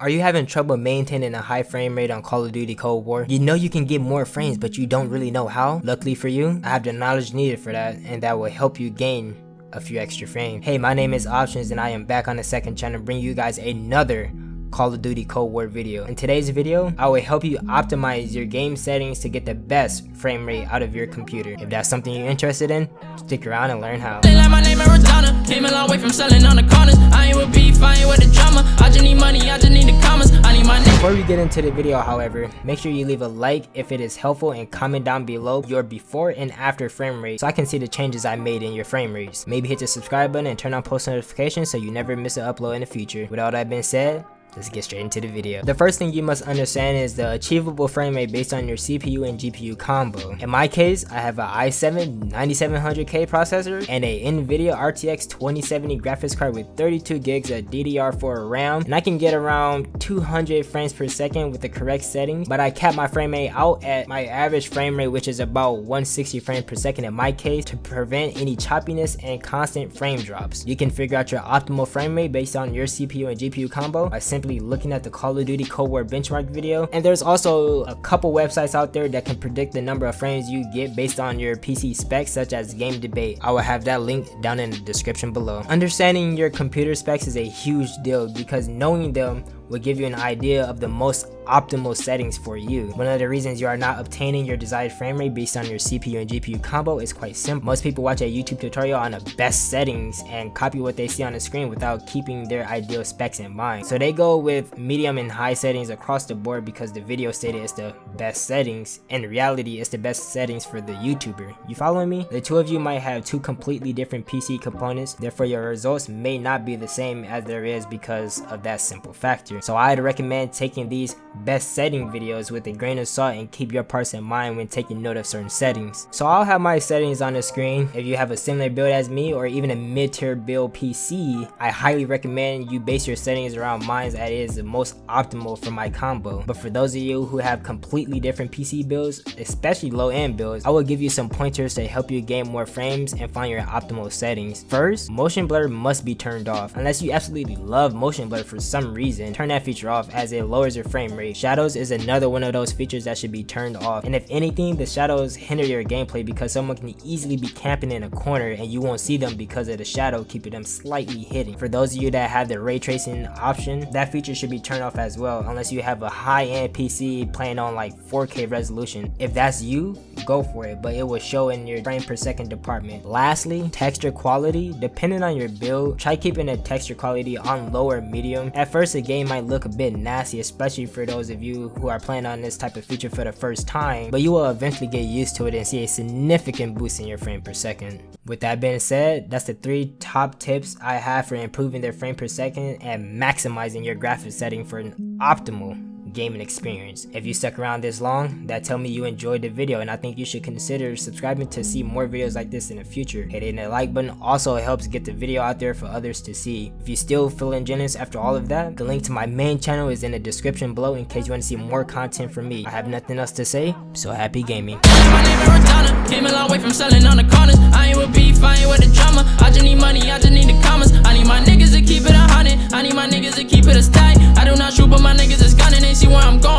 Are you having trouble maintaining a high frame rate on Call of Duty Cold War? You know you can get more frames, but you don't really know how? Luckily for you, I have the knowledge needed for that, and that will help you gain a few extra frames. Hey, my name is Options, and I am back on the second channel bringing you guys another Call of Duty Cold War video. In today's video, I will help you optimize your game settings to get the best frame rate out of your computer. If that's something you're interested in, stick around and learn how. They like my name Arizona. Came a long way from selling on the corners. I ain't with beef, I ain't with the drama. I just need money, I just need the commas. I need my name. Before we get into the video, however, make sure you leave a like if it is helpful and comment down below your before and after frame rate so I can see the changes I made in your frame rates. Maybe hit the subscribe button and turn on post notifications so you never miss an upload in the future. With all that being said, let's get straight into the video. The first thing you must understand is the achievable frame rate based on your CPU and GPU combo. In my case, I have an i7 9700K processor and a NVIDIA RTX 2070 graphics card with 32 gigs of DDR4 RAM, and I can get around 200 frames per second with the correct settings, but I cap my frame rate out at my average frame rate, which is about 160 frames per second in my case, to prevent any choppiness and constant frame drops. You can figure out your optimal frame rate based on your CPU and GPU combo by simply looking at the Call of Duty Cold War benchmark video, and there's also a couple websites out there that can predict the number of frames you get based on your PC specs, such as Game Debate. I will have that link down in the description below. Understanding your computer specs is a huge deal because knowing them will give you an idea of the most optimal settings for you. One of the reasons you are not obtaining your desired frame rate based on your CPU and GPU combo is quite simple. Most people watch a YouTube tutorial on the best settings and copy what they see on the screen without keeping their ideal specs in mind. So they go with medium and high settings across the board because the video stated it's the best settings. In reality, it's the best settings for the YouTuber. You following me? The two of you might have two completely different PC components, therefore your results may not be the same as there is because of that simple factor. So I'd recommend taking these best setting videos with a grain of salt and keep your parts in mind when taking note of certain settings. So I'll have my settings on the screen. If you have a similar build as me or even a mid-tier build PC, I highly recommend you base your settings around mine, as it is the most optimal for my combo. But for those of you who have completely different PC builds, especially low-end builds, I will give you some pointers to help you gain more frames and find your optimal settings. First, motion blur must be turned off. Unless you absolutely love motion blur for some reason, turn that feature off as it lowers your frame rate. Shadows is another one of those features that should be turned off, and if anything, the shadows hinder your gameplay because someone can easily be camping in a corner and you won't see them because of the shadow keeping them slightly hidden. For those of you that have the ray tracing option, that feature should be turned off as well, unless you have a high-end PC playing on like 4K resolution. If that's you, go for it, but it will show in your frame per second department. Lastly, texture quality. Depending on your build, try keeping the texture quality on low or medium. At first, the game might look a bit nasty, especially for those of you who are playing on this type of feature for the first time, but you will eventually get used to it and see a significant boost in your frame per second. With that being said, that's the 3 top tips I have for improving their frame per second and maximizing your graphics setting for an optimal gaming experience. If you stuck around this long, that tell me you enjoyed the video, and I think you should consider subscribing to see more videos like this in the future. Hitting the like button also helps get the video out there for others to see. If you still feeling jealous after all of that, the link to my main channel is in the description below in case you want to see more content from me. I have nothing else to say, so happy gaming. My name Arizona. Came a long way from selling on the corners. I ain't with beef, I ain't with the drama. I just need money, I just need the commas. I need my niggas to keep it 100. I need my niggas to keep it a stack. I do not shoot, but my niggas is gunning. They see where I'm going.